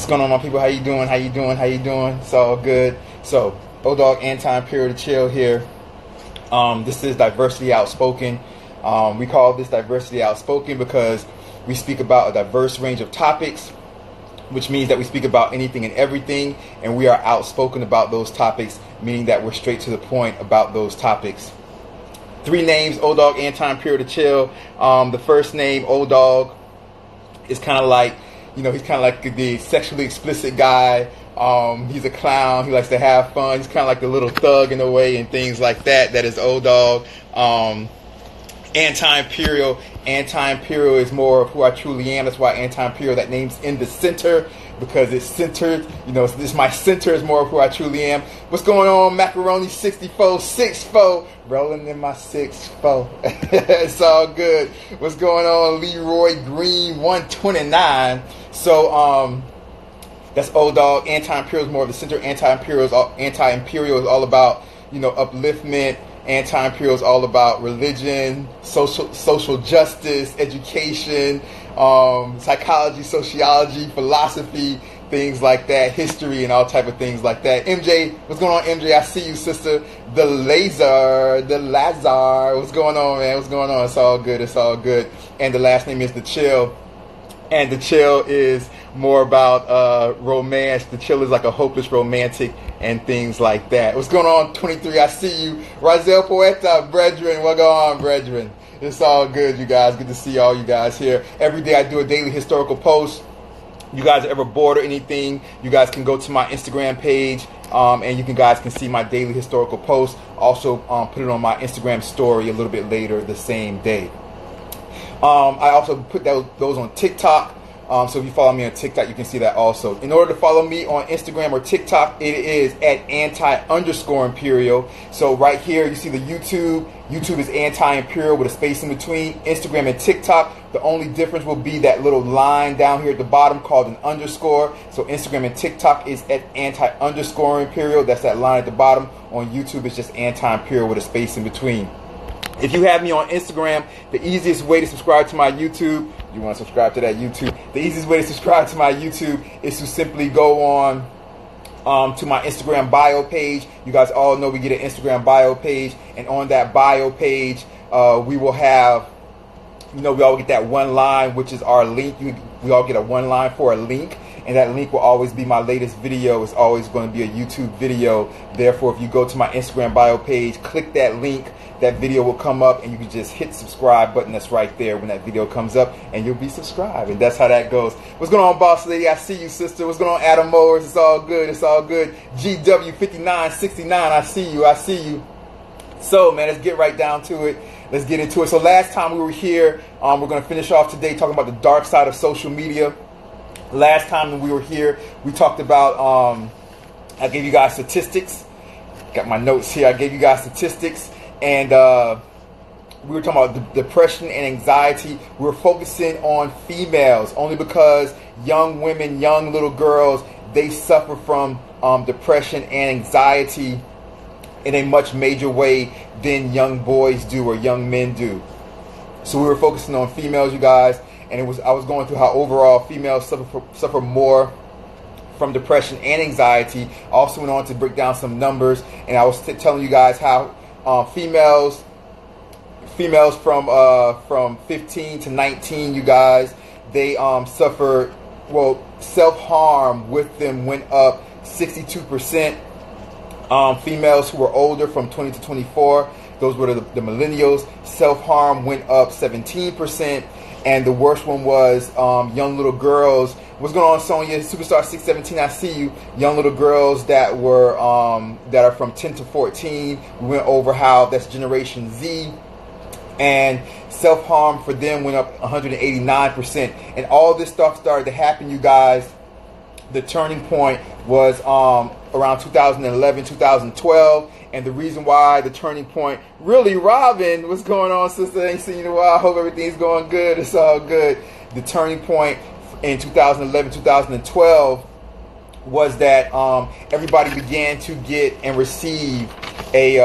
What's going on, my people? How you doing? How you doing? How you doing? It's all good. So, Old Dog Anti-Imperial to Chill here. This is Diversity Outspoken. We call this Diversity Outspoken because we speak about a diverse range of topics, which means that we speak about anything and everything, and we are outspoken about those topics, meaning that we're straight to the point about those topics. 3 names, Old Dog Anti-Imperial to Chill. The first name, Old Dog, is kind of like, he's kind of like the sexually explicit guy. He's a clown. He likes to have fun. He's kind of like the little thug in a way and things like that. That is Old Dog. Anti-Imperial. Anti-Imperial is more of who I truly am. That's why Anti-Imperial, that name's in the center, because it's centered. This my center is more of who I truly am. What's going on, Macaroni 64, 6'4", rolling in my 6'4". It's all good. What's going on, Leroy Green 129? So that's Old Dog. Anti-Imperial is more of the center. Anti-Imperial is all about upliftment. Anti-Imperial is all about religion, social justice, education, psychology, sociology, philosophy, things like that, history, and all type of things like that. MJ, what's going on, MJ? I see you, sister. The Lazar. What's going on, man? What's going on? It's all good. It's all good. And the last name is The Chill. And The Chill is more about romance. The Chill is like a hopeless romantic and things like that. What's going on, 23? I see you. Razel Poeta, brethren. What go on, brethren? It's all good, you guys. Good to see all you guys here. Every day I do a daily historical post. You guys are ever bored or anything, you guys can go to my Instagram page, and you guys can see my daily historical post. Also, put it on my Instagram story a little bit later the same day. I also put those on TikTok. So if you follow me on TikTok, you can see that also. In order to follow me on Instagram or TikTok, it is at anti_imperial. So right here, you see the YouTube. YouTube is Anti-Imperial with a space in between. Instagram and TikTok, the only difference will be that little line down here at the bottom called an underscore. So Instagram and TikTok is at anti_imperial. That's that line at the bottom. On YouTube, it's just Anti-Imperial with a space in between. If you have me on Instagram, the easiest way to subscribe to my YouTube, you want to subscribe to that YouTube, the easiest way to subscribe to my YouTube is to simply go on to my Instagram bio page. You guys all know we get an Instagram bio page, and on that bio page, we will have, we all get that one line, which is our link. We all get a one line for a link, and that link will always be my latest video. It's always going to be a YouTube video. Therefore, if you go to my Instagram bio page, click that link, that video will come up, and you can just hit the subscribe button that's right there when that video comes up, and you'll be subscribed. And that's how that goes. What's going on, boss lady? I see you, sister. What's going on, Adam Mowers? It's all good. It's all good. GW5969. I see you. I see you. So, man, let's get right down to it. Let's get into it. So last time we were here, we're going to finish off today talking about the dark side of social media. Last time we were here, we talked about, I gave you guys statistics. Got my notes here. I gave you guys statistics. And we were talking about depression and anxiety. We were focusing on females only because young women, young little girls, they suffer from depression and anxiety in a much major way than young boys do or young men do. So we were focusing on females, you guys, and I was going through how overall females suffer more from depression and anxiety. I also went on to break down some numbers, and I was telling you guys how females from 15 to 19, you guys, they suffer, self-harm with them went up 62%. Females who were older from 20 to 24, those were the millennials, self-harm went up 17%. And the worst one was young little girls. What's going on, Sonya? Superstar 617, I see you. Young little girls that were that are from 10 to 14. We went over how that's Generation Z, and self-harm for them went up 189%. And all this stuff started to happen, you guys. The turning point was around 2011, 2012. And the reason why the turning point, really, Robin, what's going on, sister? Ain't seen you in a while. I hope everything's going good. It's all good. The turning point in 2011, 2012 was that everybody began to get and receive a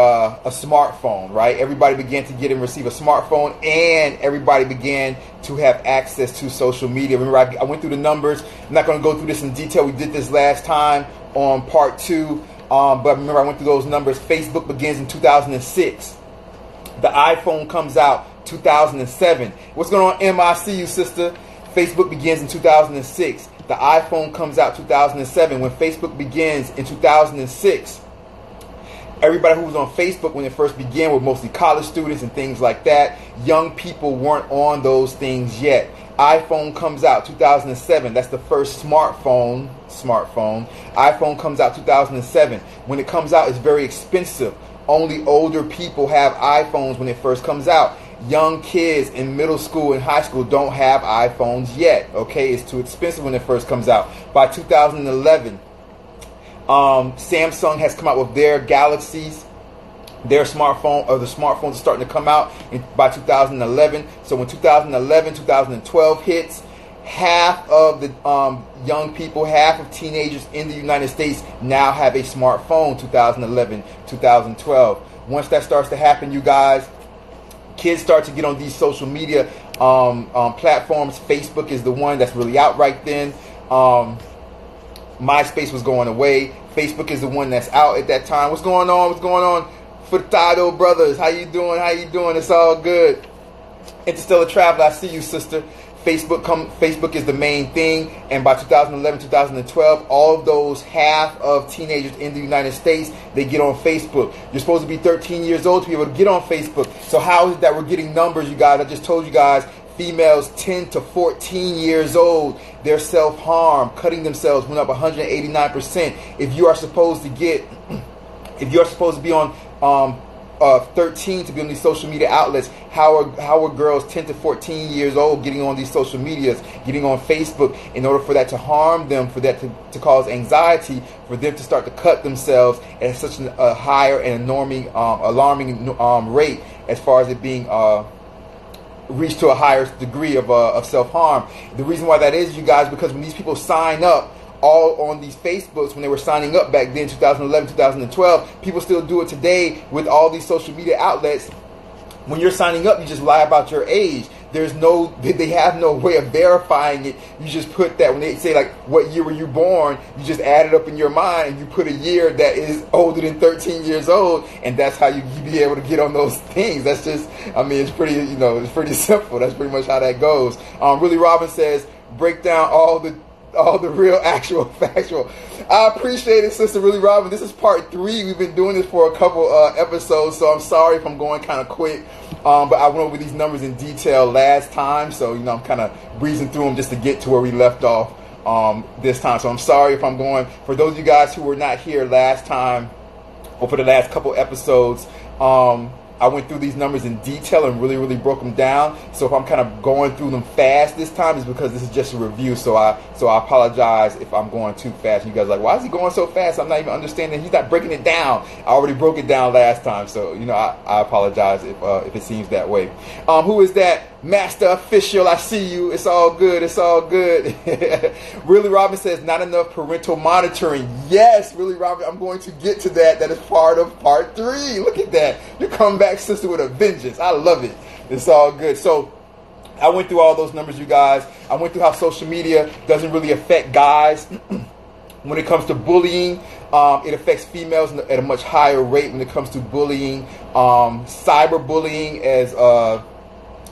smartphone, right? Everybody began to get and receive a smartphone, and everybody began to have access to social media. Remember, I went through the numbers. I'm not going to go through this in detail. We did this last time on part 2, but remember, I went through those numbers. Facebook begins in 2006. The iPhone comes out 2007. What's going on, M? I see you, sister. Facebook begins in 2006. The iPhone comes out 2007. When Facebook begins in 2006, everybody who was on Facebook when it first began were mostly college students and things like that. Young people weren't on those things yet. iPhone comes out 2007. That's the first smartphone. iPhone comes out 2007. When it comes out, it's very expensive. Only older people have iPhones when it first comes out. Young kids in middle school and high school don't have iPhones yet. Okay, it's too expensive when it first comes out. By 2011, Samsung has come out with their Galaxies, their smartphone, or the smartphones are starting to come out by 2011. So when 2011, 2012 hits, half of the young people, half of teenagers in the United States now have a smartphone. 2011, 2012. Once that starts to happen, you guys, kids start to get on these social media platforms. Facebook is the one that's really out right then. MySpace was going away. Facebook is the one that's out at that time. What's going on? What's going on? Furtado brothers, how you doing? How you doing? It's all good. Interstellar Traveler, I see you, sister. Facebook is the main thing, and by 2011, 2012, all of those half of teenagers in the United States, they get on Facebook. You're supposed to be 13 years old to be able to get on Facebook. So how is it that we're getting numbers, you guys? I just told you guys, females 10 to 14 years old, their self-harm, cutting themselves, went up 189%. If you are supposed to be on 13 to be on these social media outlets, how are girls 10 to 14 years old getting on these social medias, getting on Facebook, in order for that to harm them, for that to cause anxiety, for them to start to cut themselves at such a higher and alarming rate, as far as it being reached to a higher degree of self-harm. The reason why that is, you guys, because when these people sign up all on these Facebooks, when they were signing up back then, 2011, 2012, people still do it today with all these social media outlets. When you're signing up, you just lie about your age. They have no way of verifying it. You just put that, when they say like, what year were you born, you just add it up in your mind and you put a year that is older than 13 years old, and that's how you be able to get on those things. That's just, I mean, it's pretty, it's pretty simple. That's pretty much how that goes. Really Robin says, break down all the real, actual, factual. I appreciate it, Sister Really Robin. This is part 3. We've been doing this for a couple episodes, so I'm sorry if I'm going kind of quick. But I went over these numbers in detail last time, so I'm kind of breezing through them just to get to where we left off this time. So I'm sorry if I'm going. For those of you guys who were not here last time, or for the last couple episodes, I went through these numbers in detail and really, really broke them down. So if I'm kind of going through them fast this time, it's because this is just a review. So I apologize if I'm going too fast. And you guys are like, why is he going so fast? I'm not even understanding. He's not breaking it down. I already broke it down last time. So, I apologize if it seems that way. Who is that? Master Official, I see you. It's all good. It's all good. Really Robin says, not enough parental monitoring. Yes, Really Robin, I'm going to get to that. That is part of part 3. Look at that. You come back, sister, with a vengeance. I love it. It's all good. So I went through all those numbers, you guys. I went through how social media doesn't really affect guys. When it comes to bullying, it affects females at a much higher rate when it comes to bullying. Cyberbullying, as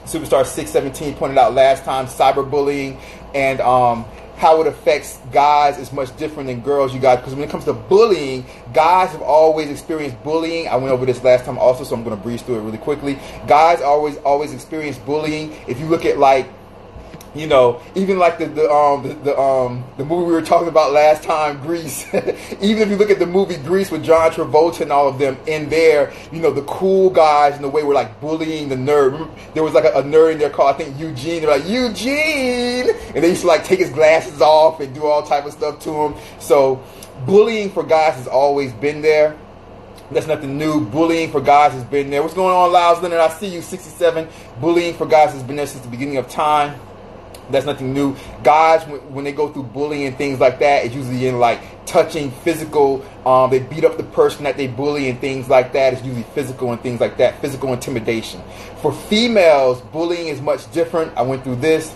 Superstar 617 pointed out last time, cyberbullying and how it affects guys is much different than girls, you guys, because when it comes to bullying, guys have always experienced bullying. I went over this last time also, so I'm going to breeze through it really quickly. Guys always experience bullying. If you look at, like, even like the movie we were talking about last time, Grease. Even if you look at the movie Grease with John Travolta and all of them in there, the cool guys in the way were like bullying the nerd. Remember, there was like a nerd in there called, I think, Eugene. They're like, Eugene! And they used to like take his glasses off and do all type of stuff to him. So bullying for guys has always been there. That's nothing new. Bullying for guys has been there. What's going on, Lyles Leonard? I see you, 67. Bullying for guys has been there since the beginning of time. That's nothing new. Guys, when they go through bullying and things like that, it's usually in like touching, physical. They beat up the person that they bully and things like that. It's usually physical and things like that. Physical intimidation. For females, bullying is much different. I went through this.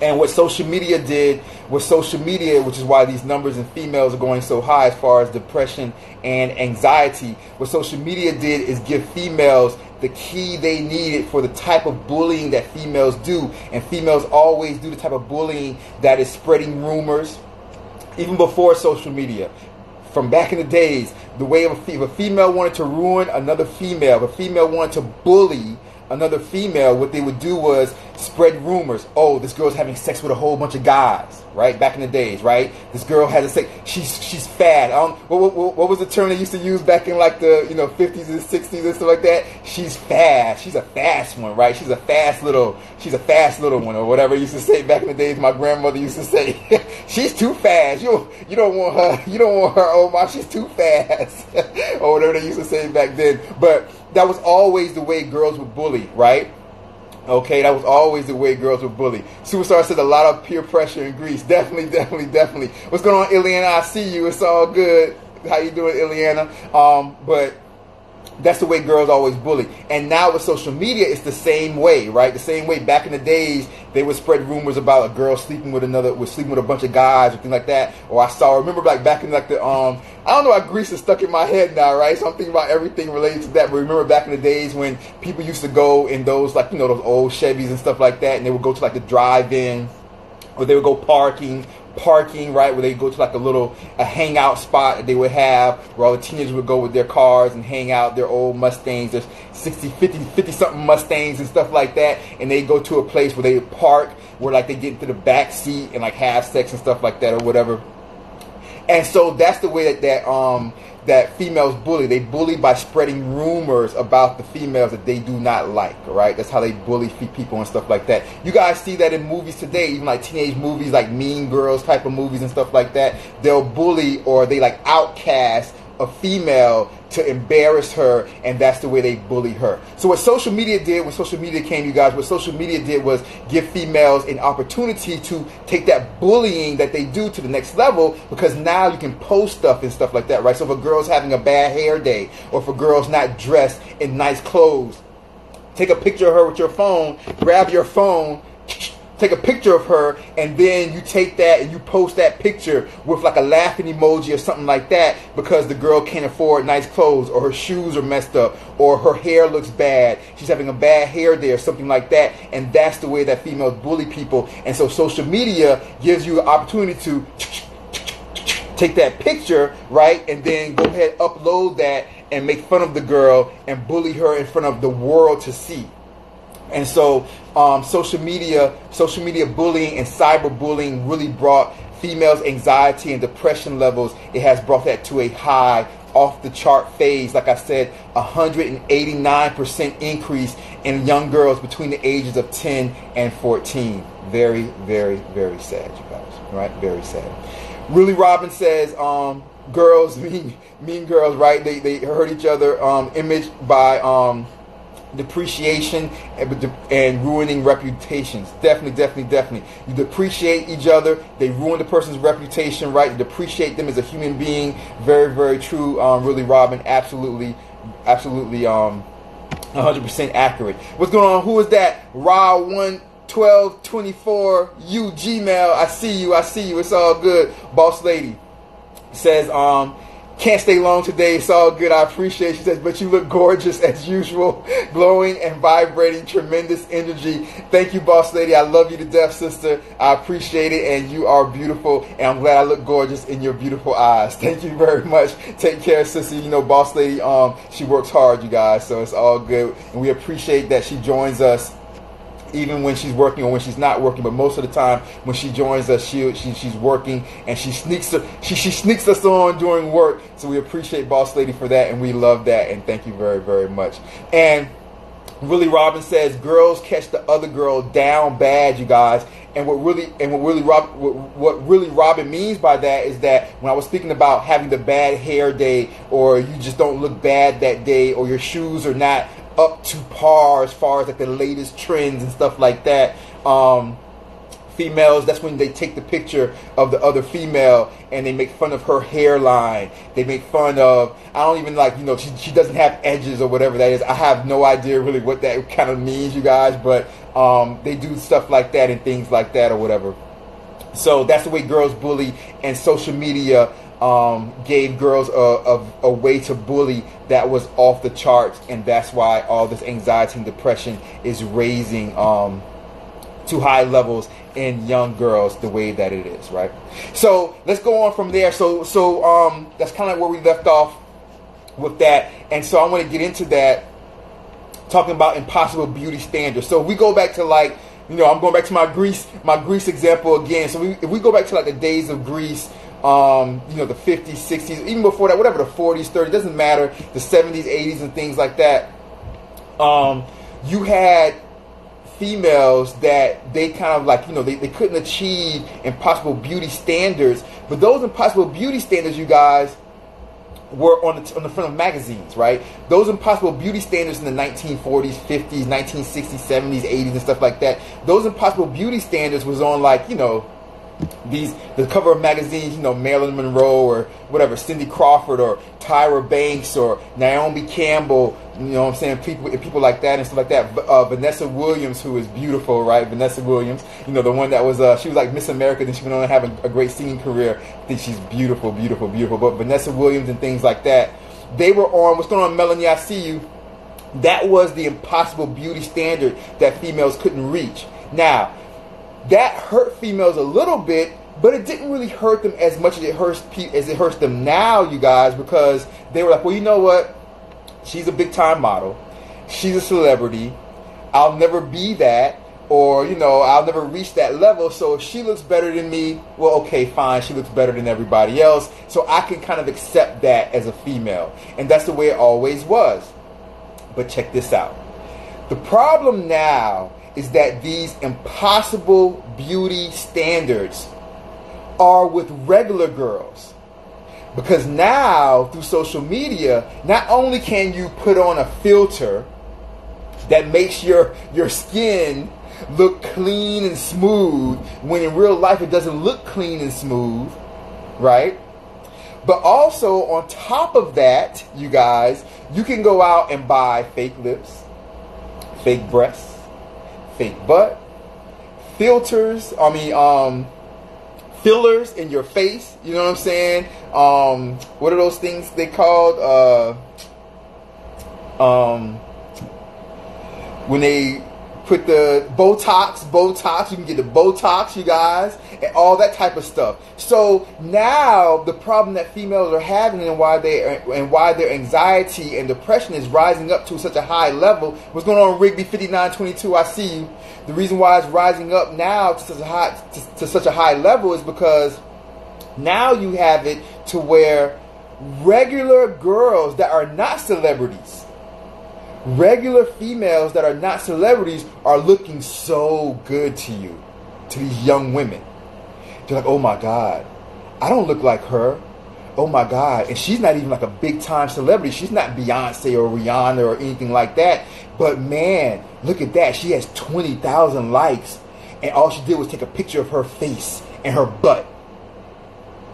And what social media did was social media, which is why these numbers in females are going so high as far as depression and anxiety. What social media did is give females the key they needed for the type of bullying that females do. And females always do the type of bullying that is spreading rumors, even before social media. From back in the days, the way if a female wanted to ruin another female, if a female wanted to bully another female, what they would do was spread rumors. Oh, this girl's having sex with a whole bunch of guys, right? Back in the days, right? This girl has a sex. She's fat. What was the term they used to use back in like the 50s and 60s and stuff like that? She's fast. She's a fast one, right? She's a fast little one, or whatever they used to say back in the days. My grandmother used to say, she's too fast. You don't want her. You don't want her. Oh my, she's too fast, or whatever they used to say back then. But that was always the way girls would bully, right? Okay, that was always the way girls would bully. Superstar said a lot of peer pressure in Greece. Definitely. What's going on, Ileana? I see you. It's all good. How you doing, Ileana? But that's the way girls always bully. And now with social media, it's the same way, right? The same way. Back in the days, they would spread rumors about a girl sleeping with a bunch of guys or things like that. Or remember like back in like the I don't know why Greece is stuck in my head now, right? So I'm thinking about everything related to that. But remember back in the days when people used to go in those like those old Chevys and stuff like that, and they would go to like the drive-in, or they would go parking, right, where they go to like a hangout spot that they would have where all the teenagers would go with their cars and hang out, their old Mustangs, there's 50 something Mustangs and stuff like that, and they go to a place where they park, where like they get into the back seat and like have sex and stuff like that or whatever. And so that's the way that females bully. They bully by spreading rumors about the females that they do not like, right? That's how they bully people and stuff like that. You guys see that in movies today, even like teenage movies, like Mean Girls type of movies and stuff like that. They'll bully, or they like outcast a female to embarrass her, and that's the way they bully her. So what social media did, when social media came, you guys, what social media did was give females an opportunity to take that bullying that they do to the next level, because now you can post stuff and stuff like that, right? So if a girl's having a bad hair day, or if a girl's not dressed in nice clothes, take a picture of her with your phone, grab your phone, take a picture of her, and then you take that and you post that picture with like a laughing emoji or something like that, because the girl can't afford nice clothes, or her shoes are messed up, or her hair looks bad, she's having a bad hair day or something like that. And that's the way that females bully people. And so social media gives you an opportunity to take that picture, right, and then go ahead, upload that, and make fun of the girl and bully her in front of the world to see. And so social media bullying and cyberbullying really brought females' anxiety and depression levels. It has brought that to a high, off the chart phase. Like I said, 189% increase in young girls between the ages of 10 and 14. Very, very, very sad, you guys. Right? Very sad. Really Robin says, girls, mean girls, right? They hurt each other, imaged by depreciation and ruining reputations. Definitely. You depreciate each other, they ruin the person's reputation, right? You depreciate them as a human being. Very, very true. Really Robin, absolutely 100% accurate. What's going on? Who is that? Ra11224 you Gmail. I see you. It's all good. Boss lady says, can't stay long today. It's all good. I appreciate it. She says, but you look gorgeous as usual. Glowing and vibrating. Tremendous energy. Thank you, boss lady. I love you to death, sister. I appreciate it. And you are beautiful. And I'm glad I look gorgeous in your beautiful eyes. Thank you very much. Take care, sister. You know, boss lady, she works hard, you guys. So it's all good. And we appreciate that she joins us even when she's working or when she's not working, but most of the time when she joins us, she's working, and she sneaks us on during work. So we appreciate Boss Lady for that, and we love that, and thank you very, very much. And Really Robin says, girls catch the other girl down bad, you guys. And what really Robin means by that is that when I was speaking about having the bad hair day, or you just don't look bad that day, or your shoes are not up to par as far as like the latest trends and stuff like that, Females, that's when they take the picture of the other female and they make fun of her hairline. They make fun of, I don't even like, she doesn't have edges or whatever that is. I have no idea really what that kind of means, you guys, but they do stuff like that and things like that or whatever. So that's the way girls bully, and social media gave girls a way to bully that was off the charts, and that's why all this anxiety and depression is raising to high levels in young girls the way that it is, right? So let's go on from there. So that's kind of where we left off with that, and so I want to get into that, talking about impossible beauty standards. So if we go back to I'm going back to my Greece example again. So if we go back to the days of Greece, the 50s, 60s, even before that, whatever, the 40s, 30s, doesn't matter, the 70s, 80s, and things like that, you had females that they kind of they couldn't achieve impossible beauty standards, but those impossible beauty standards, you guys, were on the front of magazines, right? Those impossible beauty standards in the 1940s, 50s, 1960s, 70s, 80s, and stuff like that. Those impossible beauty standards was on the cover of magazines, Marilyn Monroe or whatever, Cindy Crawford or Tyra Banks or Naomi Campbell, what I'm saying, people like that and stuff like that. Vanessa Williams, who is beautiful, right? Vanessa Williams, the one that was, she was like Miss America, then she went on to have a great singing career. I think she's beautiful, beautiful, beautiful. But Vanessa Williams and things like that, they were on, what's going on, Melanie, I see you. That was the impossible beauty standard that females couldn't reach. Now, that hurt females a little bit, but it didn't really hurt them as much as it hurts them now, you guys, because they were like, well, you know what? She's a big time model. She's a celebrity. I'll never be that, or I'll never reach that level. So if she looks better than me, well, okay, fine. She looks better than everybody else. So I can kind of accept that as a female, and that's the way it always was. But check this out. The problem now is that these impossible beauty standards are with regular girls. Because now, through social media, not only can you put on a filter that makes your skin look clean and smooth, when in real life it doesn't look clean and smooth, right? But also, on top of that, you guys, you can go out and buy fake lips, fake breasts, fake butt, fillers in your face, you know what I'm saying? What are those things they called? When they put the Botox, you can get the Botox, you guys, and all that type of stuff. So now the problem that females are having and why their anxiety and depression is rising up to such a high level. What's going on, Rigby 5922? I see you. The reason why it's rising up now to such a high level is because now you have it to where regular girls that are not celebrities, regular females that are not celebrities, are looking so good to you, to these young women. They're like, oh my God, I don't look like her. Oh my God. And she's not even like a big time celebrity. She's not Beyonce or Rihanna or anything like that. But man, look at that. She has 20,000 likes. And all she did was take a picture of her face and her butt.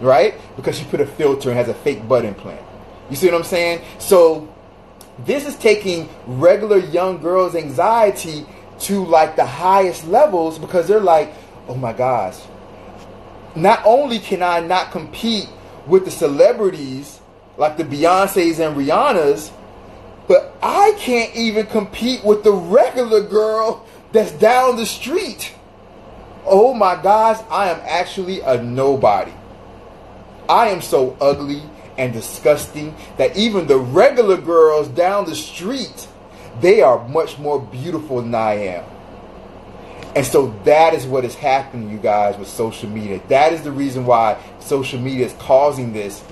Right? Because she put a filter and has a fake butt implant. You see what I'm saying? So this is taking regular young girls' anxiety to like the highest levels, because they're like, oh my gosh, not only can I not compete with the celebrities like the Beyoncés and Rihannas, but I can't even compete with the regular girl that's down the street. Oh my gosh, I am actually a nobody. I am so ugly and disgusting that even the regular girls down the street, they are much more beautiful than I am. And so that is what is happening, you guys, with social media. That is the reason why social media is causing this.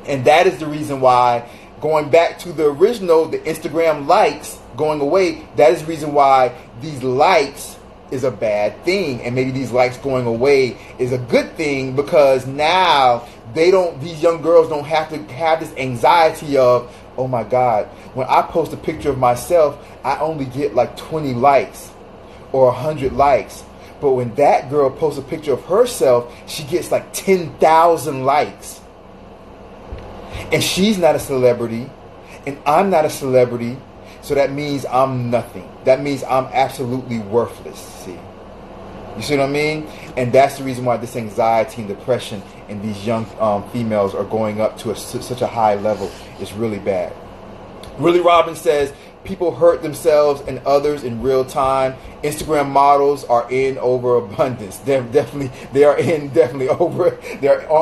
And that is the reason why, going back to the original, the Instagram likes going away, that is the reason why these likes is a bad thing. And maybe these likes going away is a good thing, because now these young girls don't have to have this anxiety of, oh my God, when I post a picture of myself, I only get like 20 likes or 100 likes. But when that girl posts a picture of herself, she gets like 10,000 likes. And she's not a celebrity, and I'm not a celebrity, so that means I'm nothing. That means I'm absolutely worthless, see? You see what I mean? And that's the reason why this anxiety and depression in these young females are going up to such a high level. It's really bad. Really Robin says, people hurt themselves and others in real time. Instagram models are in overabundance. They're on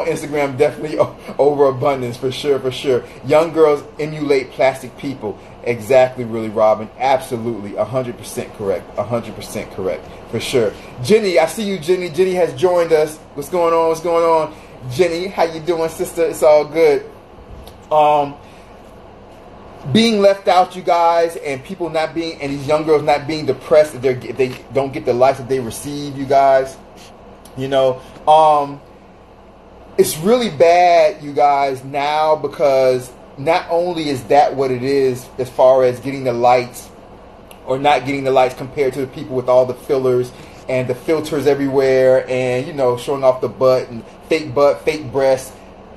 Instagram definitely overabundance for sure. Young girls emulate plastic people. Exactly, really, Robin. Absolutely, 100% correct. 100% correct for sure. Jenny, I see you, Jenny. Jenny has joined us. What's going on? Jenny, how you doing, sister? It's all good. Being left out, you guys, and people not being, and these young girls not being depressed if they don't get the likes that they receive, you guys. You know, it's really bad, you guys, now, because not only is that what it is as far as getting the likes or not getting the likes compared to the people with all the fillers and the filters everywhere and, you know, showing off the butt, fake breasts,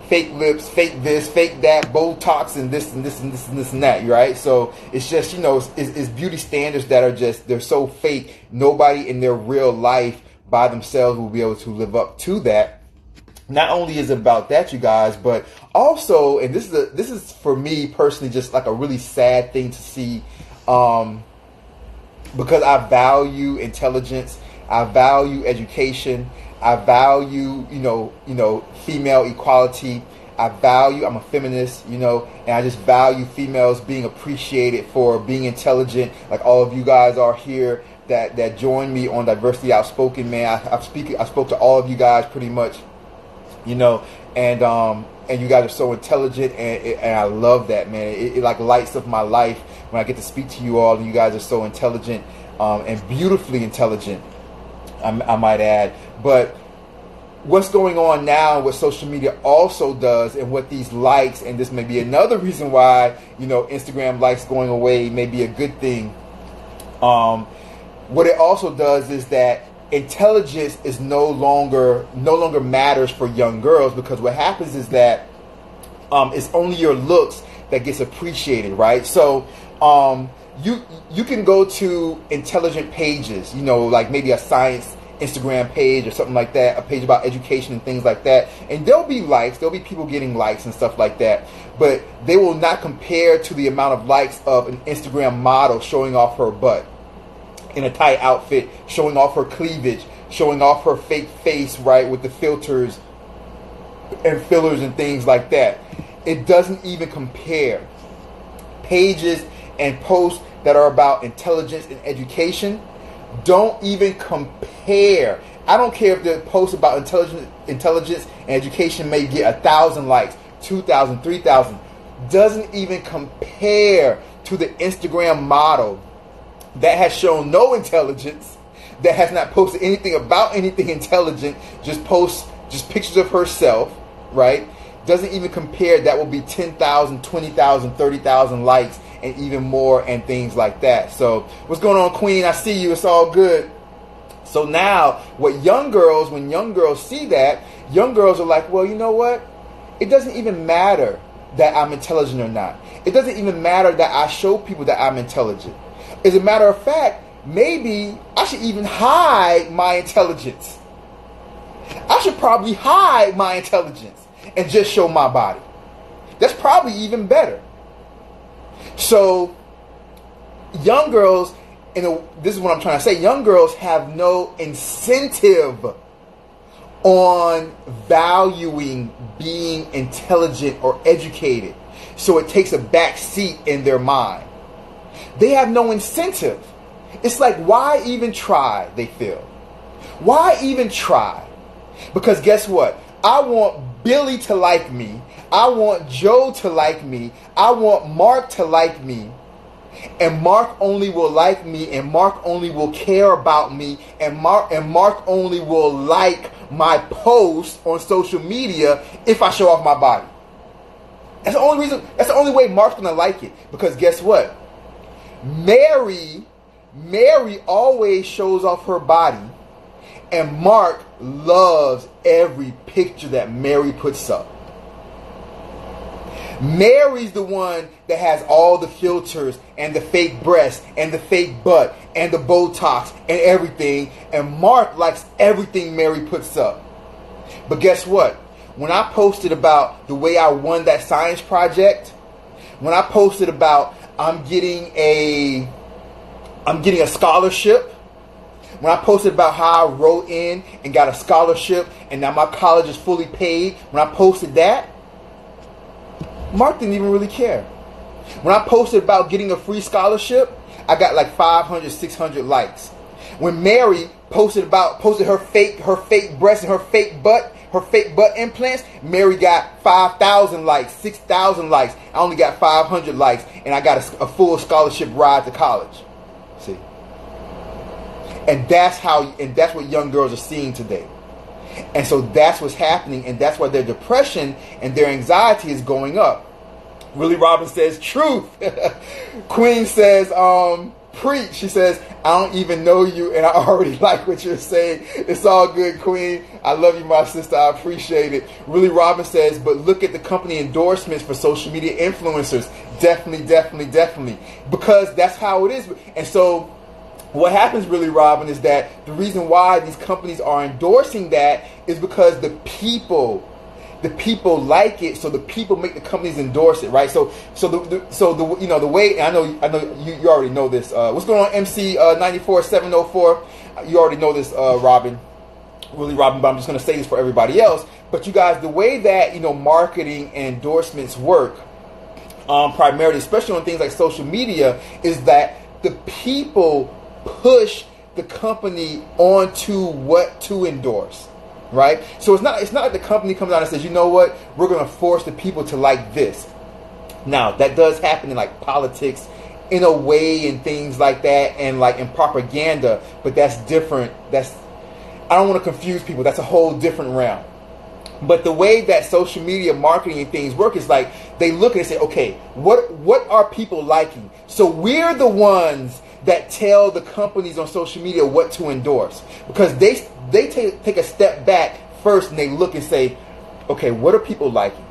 fake lips, fake this, fake that, Botox and this and this and this and this and that, right? So it's just, you know, it's beauty standards that are just, they're so fake. Nobody in their real life by themselves will be able to live up to that. Not only is it about that, you guys, but also, and this is for me personally just like a really sad thing to see, because I value intelligence, I value education, I value, you know, female equality. I'm a feminist, you know, and I just value females being appreciated for being intelligent, like all of you guys are here that joined me on Diversity Outspoken, man. I spoke to all of you guys pretty much, you know, and you guys are so intelligent, and I love that, man. It like lights up my life when I get to speak to you all, and you guys are so intelligent, and beautifully intelligent, I might add. But what's going on now, what social media also does, and what these likes, and this may be another reason why, you know, Instagram likes going away may be a good thing. What it also does is that intelligence is no longer matters for young girls, because what happens is that it's only your looks that gets appreciated, right? So you can go to intelligent pages, you know, like maybe a science Instagram page or something like that, a page about education and things like that, and there'll be people getting likes and stuff like that, but they will not compare to the amount of likes of an Instagram model showing off her butt in a tight outfit, showing off her cleavage, showing off her fake face, right, with the filters and fillers and things like that. It doesn't even compare. Pages and posts that are about intelligence and education don't even compare. I don't care if the post about intelligence and education may get 1,000 likes, 2,000, 3,000. Doesn't even compare to the Instagram model that has shown no intelligence, that has not posted anything about anything intelligent, just posts just pictures of herself, right? Doesn't even compare. That will be 10,000, 20,000, 30,000 likes and even more and things like that. So what's going on, Queen? I see you. It's all good. So now when young girls see that, young girls are like, well, you know what? It doesn't even matter that I'm intelligent or not. It doesn't even matter that I show people that I'm intelligent. As a matter of fact, maybe I should even hide my intelligence. I should probably hide my intelligence and just show my body. That's probably even better. So young girls, this is what I'm trying to say, young girls have no incentive on valuing being intelligent or educated. So it takes a back seat in their mind. They have no incentive. It's like, why even try, they feel. Why even try? Because guess what? I want Billy to like me. I want Joe to like me. I want Mark to like me. And Mark only will like me, and Mark only will care about me, and Mark only will like my post on social media if I show off my body. That's the only reason. That's the only way Mark's gonna like it. Because guess what? Mary always shows off her body, And Mark loves every picture that Mary puts up. Mary's the one that has all the filters and the fake breast and the fake butt and the Botox and everything. And Mark likes everything Mary puts up. But guess what? When I posted about the way I won that science project, when I posted about I'm getting a scholarship, when I posted about how I wrote in and got a scholarship and now my college is fully paid, when I posted that, Mark didn't even really care. When I posted about getting a free scholarship, I got like 500, 600 likes. When Mary posted her fake breast and her fake butt implants, Mary got 5,000 likes, 6,000 likes. I only got 500 likes, and I got a full scholarship ride to college. See, and that's what young girls are seeing today. And so that's what's happening, and that's why their depression and their anxiety is going up. Willie Robbins says, truth. Queen says, preach. She says, I don't even know you, and I already like what you're saying. It's all good, Queen. I love you, my sister. I appreciate it. Willie Robbins says, but look at the company endorsements for social media influencers. Definitely, definitely, definitely. Because that's how it is. And so what happens, really, Robin, is that the reason why these companies are endorsing that is because the people like it, so the people make the companies endorse it, right? So the way, and I know you already know this. What's going on, MC 94704? You already know this, Robin, really, Robin. But I'm just going to say this for everybody else. But you guys, the way that marketing and endorsements work, primarily, especially on things like social media, is that the people push the company onto what to endorse, right? So it's not like the company comes out and says, you know what, we're going to force the people to like this. Now that does happen in like politics in a way and things like that, and like in propaganda, but that's different. I don't want to confuse people. That's a whole different realm. But the way that social media marketing and things work is like they look and say, okay, what are people liking? So we're the ones that tell the companies on social media what to endorse, because they take a step back first and they look and say, okay, what are people liking?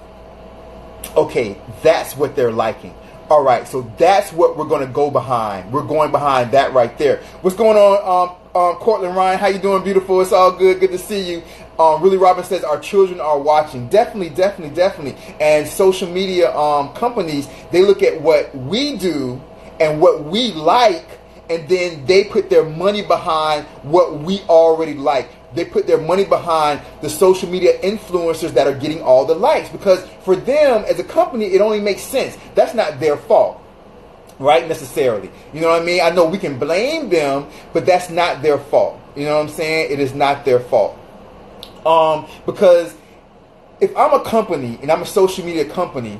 Okay, that's what they're liking. All right, so that's what we're going to go behind. We're going behind that right there. What's going on, Cortland Ryan? How you doing, beautiful? It's all good. Good to see you. Really, Robin says our children are watching. Definitely. And social media companies, they look at what we do and what we like, and then they put their money behind what we already like. They put their money behind the social media influencers that are getting all the likes, because for them as a company, it only makes sense. That's not their fault, right? Necessarily. You know what I mean? I know we can blame them, but that's not their fault. You know what I'm saying? It is not their fault. Because if I'm a company and I'm a social media company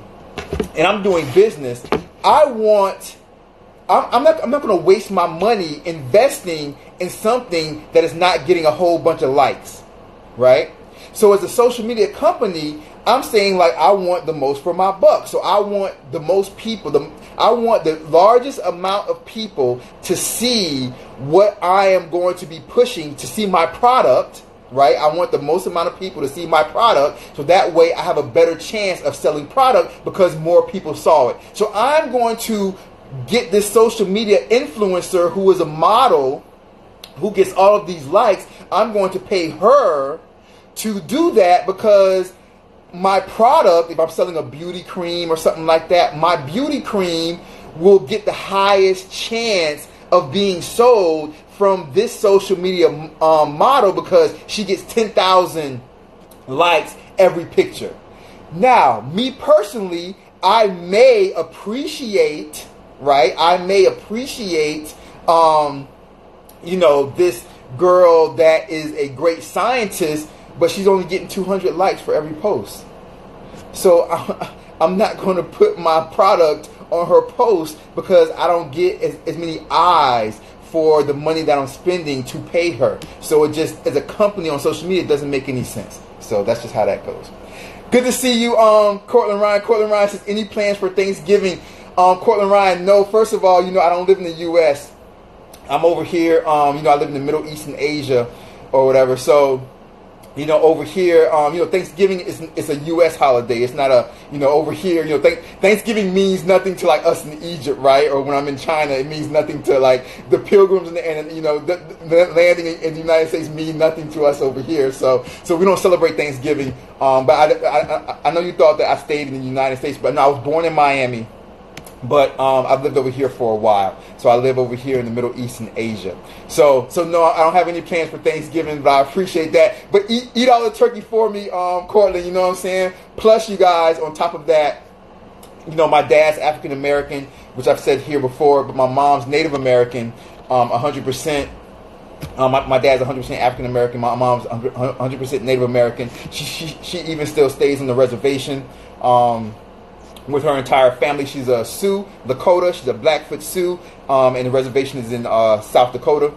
and I'm doing business, I'm not going to waste my money investing in something that is not getting a whole bunch of likes, right? So as a social media company, I'm saying like I want the most for my buck. So I want the most people, I want the largest amount of people to see what I am going to be pushing, to see my product, right? I want the most amount of people to see my product, so that way I have a better chance of selling product because more people saw it. So I'm going to get this social media influencer who is a model who gets all of these likes. I'm going to pay her to do that because my product, if I'm selling a beauty cream or something like that, my beauty cream will get the highest chance of being sold from this social media model because she gets 10,000 likes every picture. Now, me personally, I may appreciate, right? I may appreciate, this girl that is a great scientist, but she's only getting 200 likes for every post. So I'm not going to put my product on her post because I don't get as many eyes for the money that I'm spending to pay her. So it just, as a company on social media, it doesn't make any sense. So that's just how that goes. Good to see you, Cortland Ryan. Cortland Ryan says, any plans for Thanksgiving? Cortland Ryan, no. First of all, I don't live in the U.S. I'm over here. I live in the Middle East and Asia. or whatever. So, over here, Thanksgiving is a U.S. holiday. It's not a, over here, Thanksgiving means nothing to like us in Egypt, right? Or when I'm in China, it means nothing to like the pilgrims and the landing in the United States mean nothing to us over here. So we don't celebrate Thanksgiving. But I know you thought that I stayed in the United States, but no, I was born in Miami. But I've lived over here for a while. So I live over here in the Middle East and Asia. So no, I don't have any plans for Thanksgiving, but I appreciate that. But eat all the turkey for me, Cortland, you know what I'm saying? Plus, you guys, on top of that, my dad's African American, which I've said here before, but my mom's Native American, 100%. My dad's 100% African American. My mom's 100% Native American. She even still stays on the reservation. With her entire family. She's a Sioux, Lakota. She's a Blackfoot Sioux, and the reservation is in South Dakota.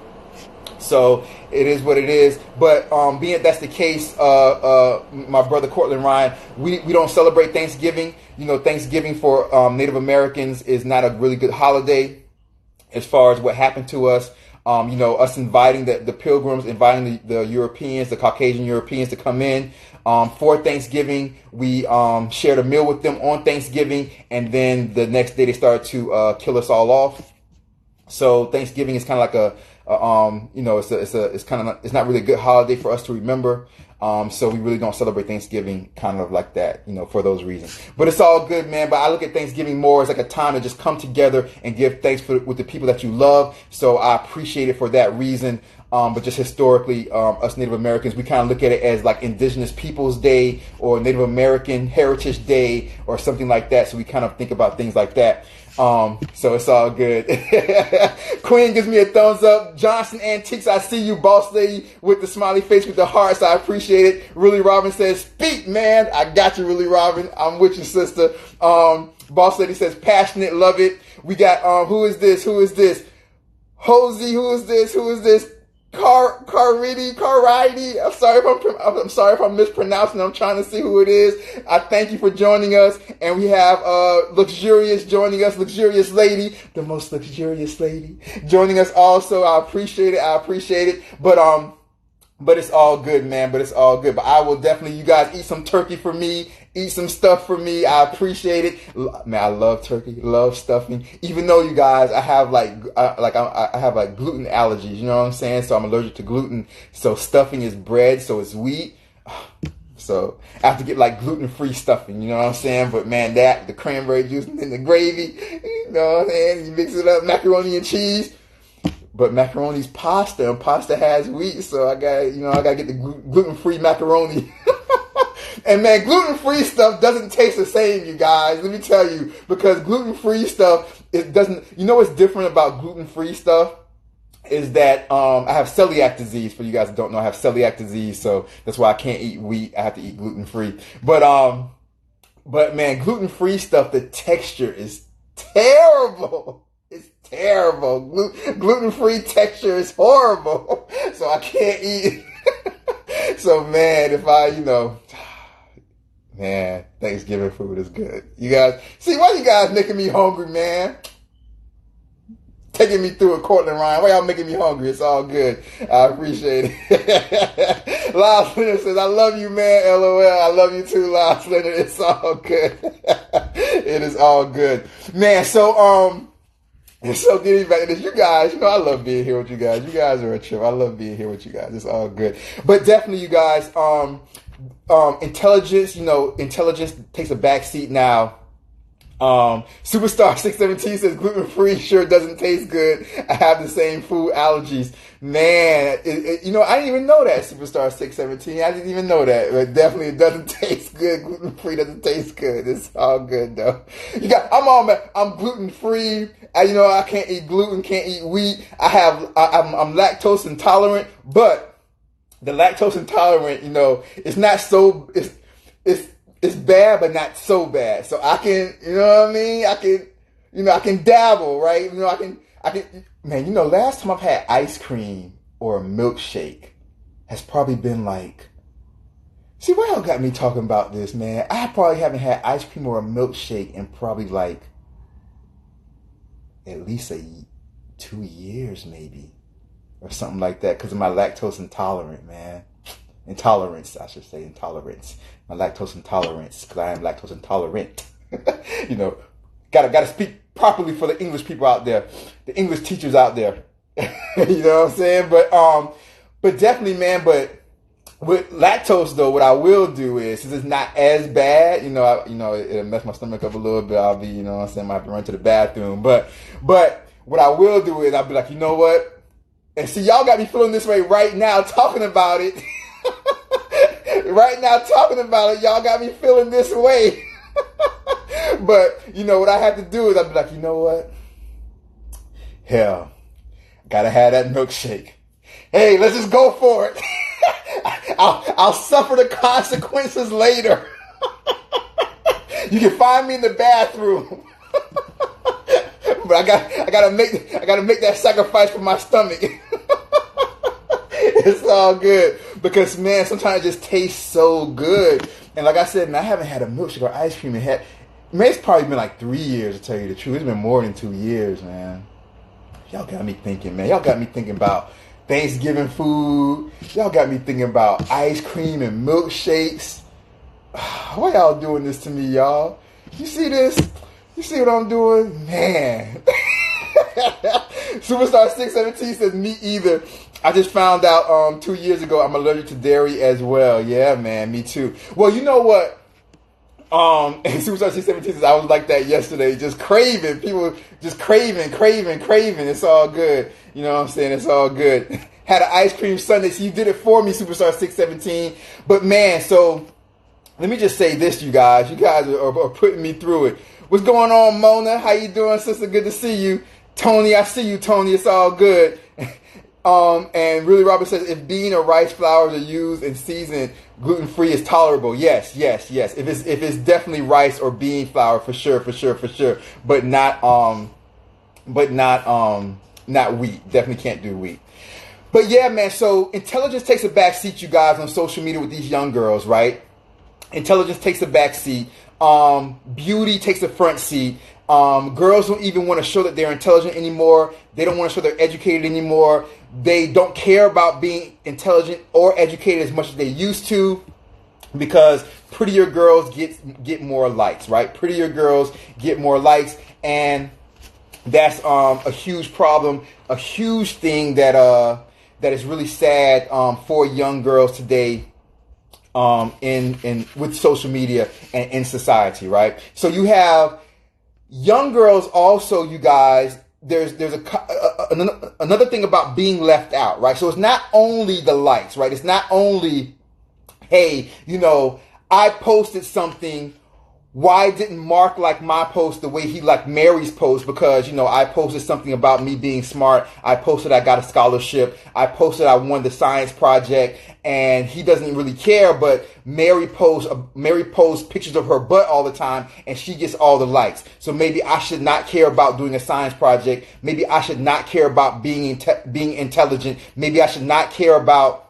So it is what it is. But being that's the case, my brother Cortland Ryan, we don't celebrate Thanksgiving. Thanksgiving for Native Americans is not a really good holiday as far as what happened to us. Us inviting the pilgrims, inviting the Europeans, the Caucasian Europeans to come in for Thanksgiving. We shared a meal with them on Thanksgiving, and then the next day they started to kill us all off. So Thanksgiving is kind of like it's not really a good holiday for us to remember. So we really don't celebrate Thanksgiving kind of like that, for those reasons. But it's all good, man. But I look at Thanksgiving more as like a time to just come together and give thanks with the people that you love. So I appreciate it for that reason. But just historically, us Native Americans, we kind of look at it as like Indigenous Peoples Day or Native American Heritage Day or something like that. So we kind of think about things like that. So it's all good. Queen gives me a thumbs up. Johnson Antiques, I see you, boss lady, with the smiley face with the hearts. I appreciate it. Really Robin says, speak, man. I got you, Really Robin. I'm with you, sister. Boss lady says, passionate, love it. We got, who is this? Hosey, who is this? Caridi. I'm sorry if I'm mispronouncing. I'm trying to see who it is. I thank you for joining us, and we have Luxurious joining us. Luxurious lady, the most luxurious lady, joining us also. I appreciate it. But it's all good, man. But I will definitely, you guys, eat some turkey for me. Eat some stuff for me. I appreciate it. Man, I love turkey. Love stuffing. Even though, you guys, I have I have gluten allergies. You know what I'm saying? So I'm allergic to gluten. So stuffing is bread. So it's wheat. So I have to get like gluten-free stuffing. You know what I'm saying? But man, the cranberry juice and the gravy. You know what I'm saying? You mix it up, macaroni and cheese. But macaroni's pasta, and pasta has wheat, so I gotta get the gluten-free macaroni. And man, gluten-free stuff doesn't taste the same, you guys. Let me tell you, because gluten-free stuff, it doesn't. You know what's different about gluten-free stuff is that I have celiac disease. For you guys that don't know, I have celiac disease, so that's why I can't eat wheat. I have to eat gluten-free. But man, gluten-free stuff, the texture is terrible. It's terrible. Gluten-free texture is horrible. So I can't eat it. So man, man, Thanksgiving food is good. You guys, see, why you guys making me hungry, man? Taking me through it, Cortland Ryan. Why y'all making me hungry? It's all good. I appreciate it. Lyle Leonard says, I love you, man. LOL. I love you too, Lyle Leonard. It's all good. It is all good. Man, so getting back to this, you guys, I love being here with you guys. You guys are a trip. I love being here with you guys. It's all good. But definitely, you guys, intelligence, intelligence takes a back seat now. Superstar 617 says gluten-free sure doesn't taste good. I have the same food allergies. Man, I didn't even know that, Superstar 617. I didn't even know that. But definitely it doesn't taste good. Gluten-free doesn't taste good. It's all good though. I'm gluten-free. I can't eat gluten, can't eat wheat. I'm lactose intolerant, but the lactose intolerant, it's not so, it's bad, but not so bad. So I can, what I mean? I can dabble, right? I can, man, last time I've had ice cream or a milkshake has probably been like, see, why y'all got me talking about this, man? I probably haven't had ice cream or a milkshake in probably like at least 2 years, maybe. or something like that because of my lactose intolerant, man. Intolerance, I should say, intolerance. My lactose intolerance, because I am lactose intolerant. You know, gotta speak properly for the English people out there, the English teachers out there. You know what I'm saying? But definitely, man. But with lactose, though, what I will do is, since it's not as bad, it'll mess my stomach up a little bit. I'll be, what I'm saying, I might have to run to the bathroom. But what I will do is I'll be like, you know what? And see, y'all got me feeling this way right now, talking about it. Right now, talking about it, y'all got me feeling this way. But, what I have to do is I'll be like, you know what? Hell, gotta have that milkshake. Hey, let's just go for it. I'll suffer the consequences later. You can find me in the bathroom. But I gotta make that sacrifice for my stomach. It's all good. Because, man, sometimes it just tastes so good. And like I said, man, I haven't had a milkshake or ice cream it's probably been like 3 years, to tell you the truth. It's been more than 2 years, man. Y'all got me thinking, man. Y'all got me thinking about Thanksgiving food. Y'all got me thinking about ice cream and milkshakes. Why y'all doing this to me, y'all? You see this? You see what I'm doing? Man. Superstar 617 says, me either. I just found out 2 years ago I'm allergic to dairy as well. Yeah, man, me too. Well, you know what? Superstar 617 says, I was like that yesterday, just craving. People just craving. It's all good. You know what I'm saying? It's all good. Had an ice cream sundae, so you did it for me, Superstar 617. But man, so let me just say this, you guys. You guys are putting me through it. What's going on, Mona? How you doing, sister? Good to see you. Tony, I see you, Tony. It's all good. And Really Robert says, if bean or rice flours are used and seasoned, gluten-free is tolerable. Yes. If it's definitely rice or bean flour, for sure. But not wheat. Definitely can't do wheat. But yeah, man, so intelligence takes a back seat, you guys, on social media with these young girls, right? Intelligence takes a back seat. Beauty takes a front seat. Girls don't even want to show that they're intelligent anymore. They don't want to show they're educated anymore. They don't care about being intelligent or educated as much as they used to, because prettier girls get more likes, right? Prettier girls get more likes, and that's a huge problem, a huge thing that is really sad for young girls today. With social media and in society, right? So you have young girls also, you guys. There's another thing about being left out, right? So it's not only the likes, right? It's not only, hey, I posted something. Why didn't Mark like my post the way he liked Mary's post? Because, I posted something about me being smart. I posted I got a scholarship. I posted I won the science project, and he doesn't really care. But Mary posts pictures of her butt all the time, and she gets all the likes. So maybe I should not care about doing a science project. Maybe I should not care about being intelligent. Maybe I should not care about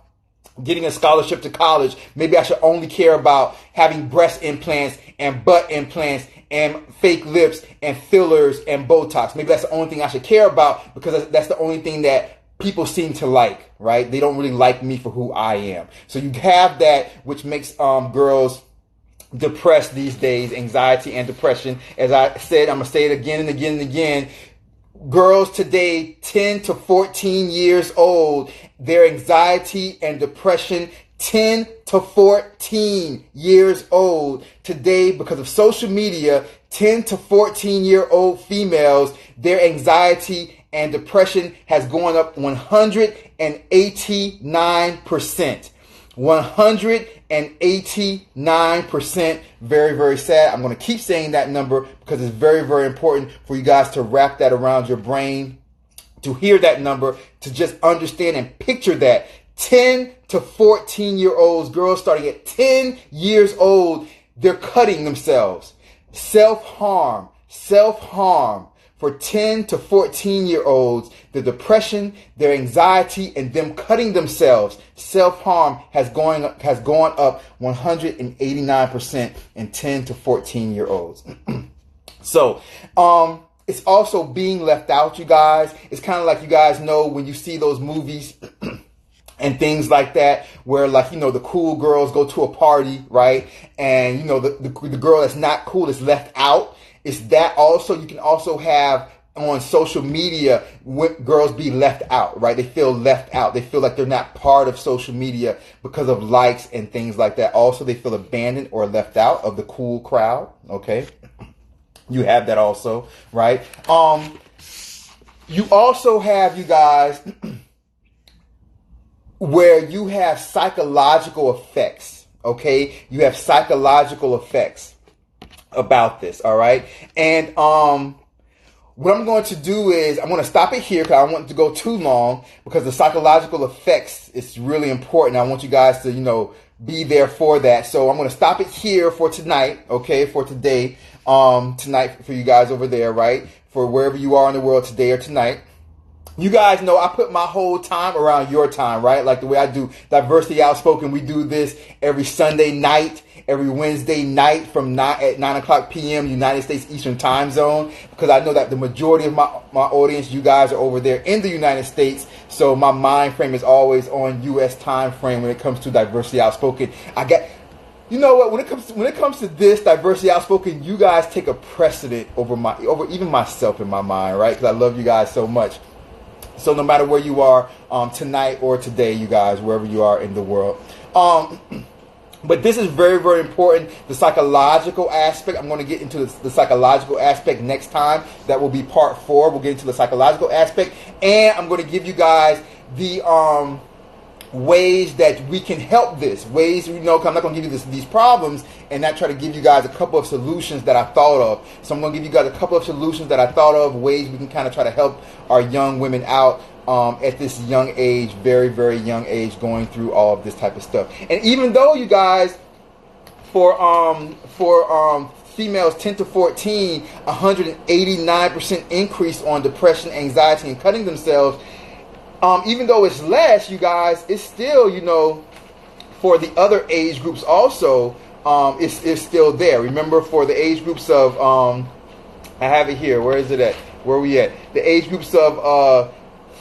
getting a scholarship to college. Maybe I should only care about having breast implants and butt implants and fake lips and fillers and Botox. Maybe that's the only thing I should care about, because that's the only thing that people seem to like, right? They don't really like me for who I am. So you have that, which makes girls depressed these days, anxiety and depression. As I said, I'm going to say it again and again and again. Girls today, 10 to 14 years old, their anxiety and depression, 10 to 14 years old today, because of social media. 10 to 14-year-old females, their anxiety and depression has gone up 189%. 189%. Very, very sad. I'm going to keep saying that number because it's very, very important for you guys to wrap that around your brain, to hear that number, to just understand and picture that. 10 to 14-year-olds, girls starting at 10 years old, they're cutting themselves. Self-harm. For 10 to 14-year-olds, the depression, their anxiety, and them cutting themselves, self-harm has gone up 189% in 10 to 14-year-olds. So, it's also being left out, you guys. It's kind of like, you guys know, when you see those movies and things like that, where, like, you know, the cool girls go to a party, right? And, you know, the girl that's not cool is left out. It's that also. You can also have on social media, girls be left out, right? They feel left out. They feel like they're not part of social media because of likes and things like that. Also, they feel abandoned or left out of the cool crowd, okay? You have that also, right? You also have, you guys, where you have psychological effects, okay? You have psychological effects about this, all right? And what I'm going to do is I'm going to stop it here because I don't want it to go too long, because the psychological effects is really important. I want you guys to, you know, be there for that. So I'm going to stop it here for tonight, okay, for today, tonight for you guys over there, right, for wherever you are in the world today or tonight. You guys know I put my whole time around your time, right? Like the way I do Diversity Outspoken, we do this every Sunday night, every Wednesday night from 9 o'clock p.m. United States Eastern Time Zone, because I know that the majority of my audience, you guys are over there in the United States, so my mind frame is always on U.S. time frame when it comes to Diversity Outspoken. You know what? When it comes to this Diversity Outspoken, you guys take a precedent over even myself in my mind, right? Because I love you guys so much. So no matter where you are tonight or today, you guys, wherever you are in the world. But this is very, very important. The psychological aspect. I'm going to get into the psychological aspect next time. That will be part 4. We'll get into the psychological aspect. And I'm going to give you guys the ways that we can help this. Ways, you know, 'cause I'm not going to give you these problems and not try to give you guys a couple of solutions that I thought of. So I'm going to give you guys a couple of solutions that I thought of, ways we can kind of try to help our young women out at this young age, very, very young age, going through all of this type of stuff. And even though, you guys, for females 10 to 14, 189% increase on depression, anxiety, and cutting themselves. Even though it's less, you guys, it's still, you know, for the other age groups also, it's still there. Remember, for the age groups of, I have it here. Where is it at? Where are we at? The age groups of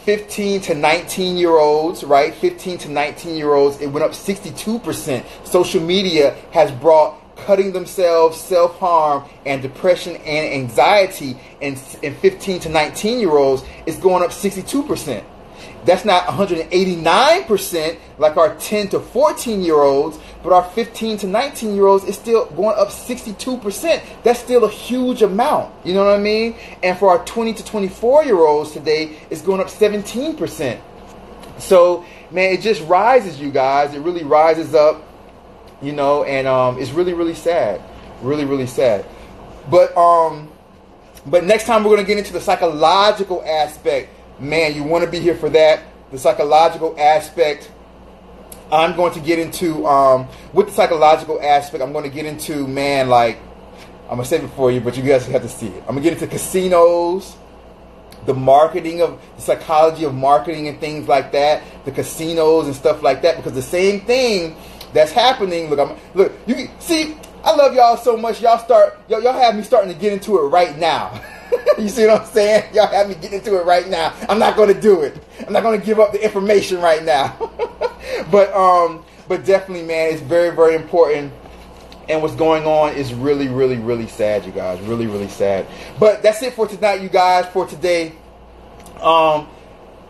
15 to 19-year-olds, right? 15 to 19-year-olds, it went up 62%. Social media has brought cutting themselves, self-harm, and depression and anxiety in 15 to 19-year-olds is going up 62%. That's not 189% like our 10 to 14-year-olds, but our 15 to 19-year-olds is still going up 62%. That's still a huge amount. You know what I mean? And for our 20 to 24-year-olds today, it's going up 17%. So, man, it just rises, you guys. It really rises up, you know, and it's really, really sad. Really, really sad. But next time we're going to get into the psychological aspect. Man, you want to be here for that. The psychological aspect. I'm going to get into, with the psychological aspect, I'm going to get into, man, like, I'm going to save it for you, but you guys have to see it. I'm going to get into casinos, the marketing of, the psychology of marketing and things like that, the casinos and stuff like that, because the same thing that's happening, look, you see, I love y'all so much, y'all have me starting to get into it right now. You see what I'm saying? Y'all have me get into it right now. I'm not going to do it. I'm not going to give up the information right now. But definitely, man, it's very, very important. And what's going on is really, really, really sad, you guys. Really, really sad. But that's it for tonight, you guys. For today, Dog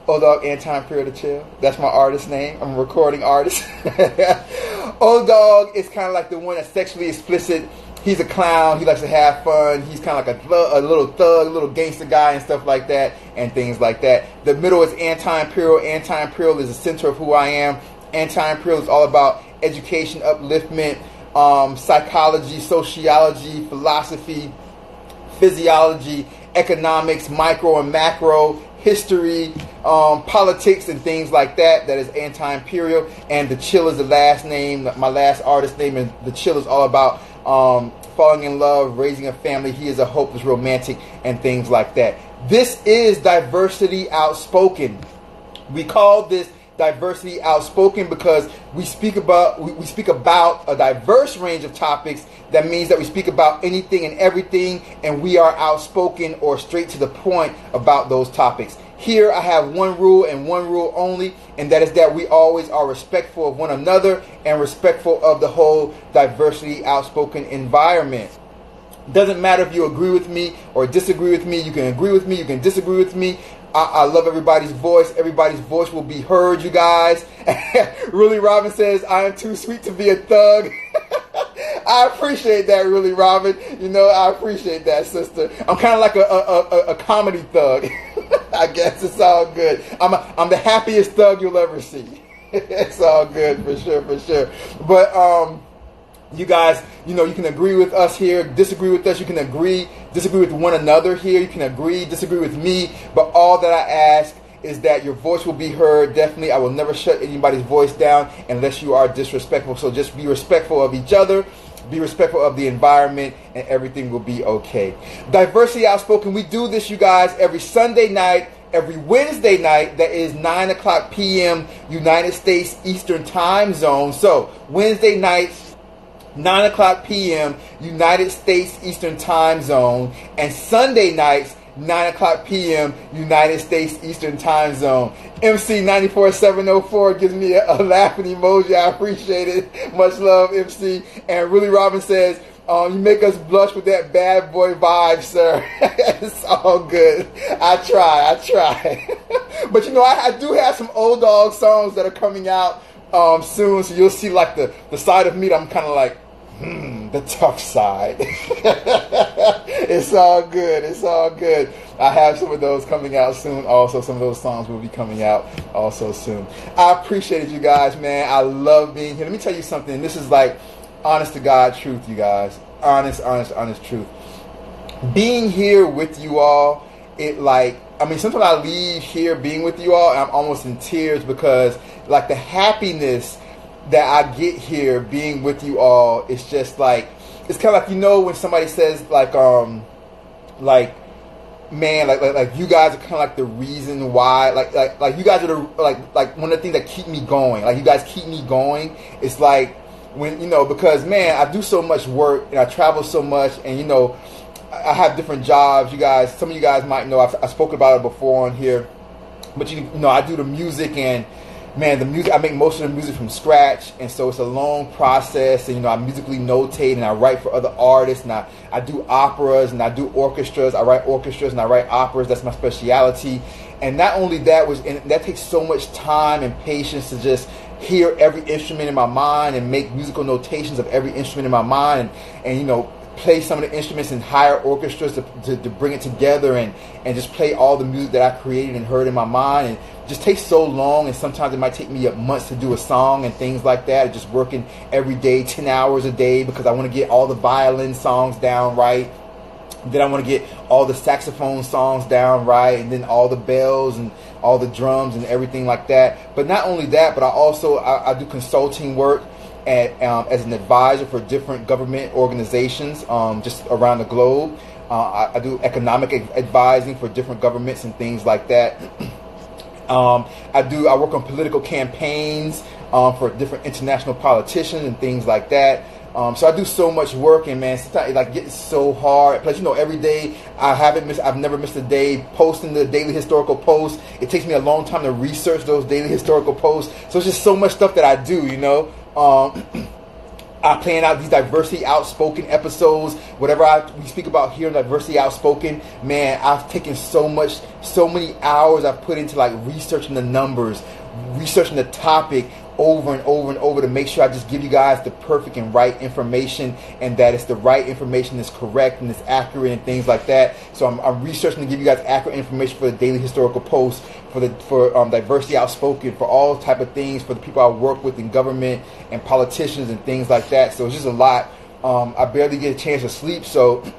Anti-Imperial to Chill. That's my artist name. I'm a recording artist. Dog is kind of like the one that's sexually explicit. He's a clown. He likes to have fun. He's kind of like a little thug, a little gangster guy and stuff like that and things like that. The middle is Anti-Imperial. Anti-Imperial is the center of who I am. Anti-Imperial is all about education, upliftment, psychology, sociology, philosophy, physiology, economics, micro and macro, history, politics, and things like that. That is Anti-Imperial. And The Chill is the last name, my last artist name. And The Chill is all about falling in love, raising a family. He is a hopeless romantic and things like that. This is Diversity Outspoken. We call this Diversity Outspoken because we speak about a diverse range of topics. That means that we speak about anything and everything, and we are outspoken or straight to the point about those topics. Here I have one rule and one rule only, and that is that we always are respectful of one another and respectful of the whole Diversity Outspoken environment. Doesn't matter if you agree with me or disagree with me. You can agree with me, you can disagree with me. I love everybody's voice. Everybody's voice will be heard, you guys. Really Robin says, I am too sweet to be a thug. I appreciate that, Really Robin. You know, I appreciate that, sister. I'm kind of like a comedy thug. I guess it's all good. I'm the happiest thug you'll ever see. It's all good, for sure, for sure. But, you guys, you know, you can agree with us here, disagree with us. You can disagree with one another here. You can disagree with me. But all that I ask is that your voice will be heard. Definitely, I will never shut anybody's voice down unless you are disrespectful. So just be respectful of each other. Be respectful of the environment, and everything will be okay. Diversity Outspoken, we do this, you guys, every Sunday night, every Wednesday night. That is 9 o'clock p.m. United States Eastern Time Zone. So Wednesday nights, 9 o'clock p.m. United States Eastern Time Zone, and Sunday nights, 9 o'clock p.m. United States Eastern Time Zone. MC 94704 gives me a laughing emoji. I appreciate it. Much love, MC. And Really Robin says, you make us blush with that bad boy vibe, sir. It's all good. I try. But you know, I do have some old dog songs that are coming out soon, so you'll see like the side of me that I'm kind of like, the tough side. It's all good. It's all good. I have some of those coming out soon. Also, some of those songs will be coming out also soon. I appreciate it, you guys, man. I love being here. Let me tell you something. This is like honest to God truth, you guys. Honest truth. Being here with you all, sometimes I leave here being with you all and I'm almost in tears because like the happiness that I get here being with you all, it's just like, it's kind of like, you know, when somebody says man, like you guys are kind of like the reason why, like you guys are the, like one of the things that keep me going. Like you guys keep me going. It's like when, you know, because man, I do so much work and I travel so much, and you know, I have different jobs. You guys, some of you guys might know, I've spoken about it before on here, but you know, I do the music, and man, the music, I make most of the music from scratch, and so it's a long process, and you know, I musically notate, and I write for other artists, and I do operas, and I do orchestras. I write orchestras, and I write operas. That's my speciality. And not only that, and that takes so much time and patience to just hear every instrument in my mind and make musical notations of every instrument in my mind, and you know, play some of the instruments in higher orchestras to bring it together and just play all the music that I created and heard in my mind. And it just takes so long, and sometimes it might take me months to do a song and things like that. Just working every day, 10 hours a day, because I want to get all the violin songs down right. Then I want to get all the saxophone songs down right, and then all the bells and all the drums and everything like that. But not only that, but I do consulting work as an advisor for different government organizations just around the globe. I do economic advising for different governments and things like that. I work on political campaigns for different international politicians and things like that. So I do so much work, and man, sometimes it like gets so hard. Plus, you know, every day I've never missed a day posting the daily historical posts. It takes me a long time to research those daily historical posts. So it's just so much stuff that I do, you know. I plan out these Diversity Outspoken episodes. Whatever we speak about here in Diversity Outspoken, man, I've taken so many hours I've put into like researching the numbers, researching the topic over and over and over to make sure I just give you guys the perfect and right information, and that it's the right information that's correct and it's accurate and things like that. So I'm researching to give you guys accurate information for the daily historical posts, for Diversity Outspoken, for all type of things, for the people I work with in government and politicians and things like that. So it's just a lot. I barely get a chance to sleep, so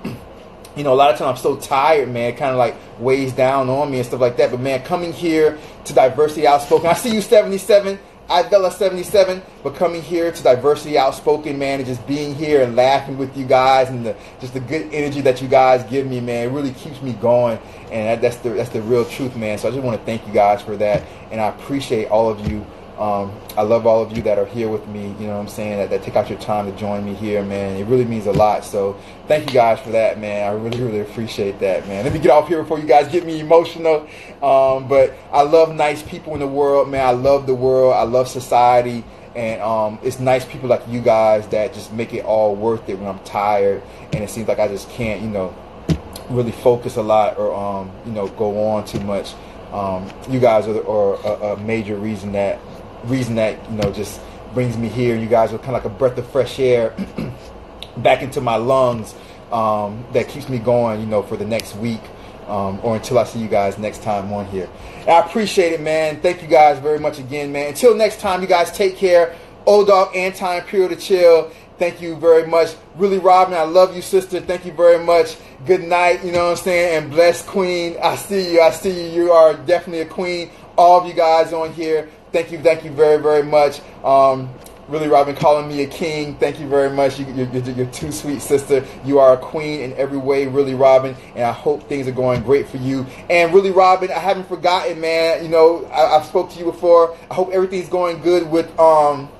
you know, a lot of times I'm so tired, man, it kind of like weighs down on me and stuff like that. But man, coming here to Diversity Outspoken, I see you 77. Ivella77, but coming here to Diversity Outspoken, man, and just being here and laughing with you guys, and just the good energy that you guys give me, man, it really keeps me going, and that's the real truth, man. So I just want to thank you guys for that, and I appreciate all of you. I love all of you that are here with me, you know what I'm saying, that take out your time to join me here, man. It really means a lot. So thank you guys for that, man. I really, really appreciate that, man. Let me get off here before you guys get me emotional. But I love nice people in the world, man. I love the world. I love society. And it's nice people like you guys that just make it all worth it when I'm tired. And it seems like I just can't, you know, really focus a lot or, you know, go on too much. You guys are a major reason that you know just brings me here. You guys are kind of like a breath of fresh air back into my lungs that keeps me going, you know, for the next week or until I see you guys next time on here. And I appreciate it, man. Thank you guys very much again, man. Until next time, you guys take care. Old Dog Anti-Imperial to chill. Thank you very much. Really, Robin, I love you, sister. Thank you very much. Good night, you know what I'm saying? And bless Queen. I see you. I see you. You are definitely a queen. All of you guys on here. Thank you very, very much. Really, Robin, calling me a king. Thank you very much. You're too sweet, sister. You are a queen in every way, really, Robin. And I hope things are going great for you. And really, Robin, I haven't forgotten, man. You know, I've spoke to you before. I hope everything's going good with the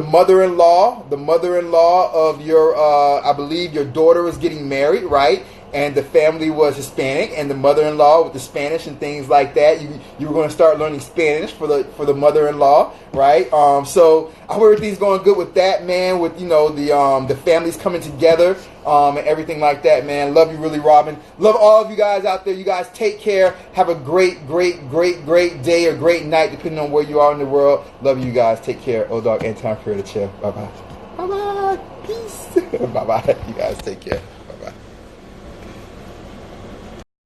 mother-in-law of your, I believe your daughter is getting married, right? And the family was Hispanic, and the mother-in-law with the Spanish and things like that. You were going to start learning Spanish for the mother-in-law, right? So I hope everything's going good with that, man. With, you know, the families coming together and everything like that, man. Love you, really, Robin. Love all of you guys out there. You guys take care. Have a great day or great night, depending on where you are in the world. Love you guys. Take care. Old Dog Anti-Imperial to chill. Bye bye. Bye bye. Peace. Bye bye. You guys take care.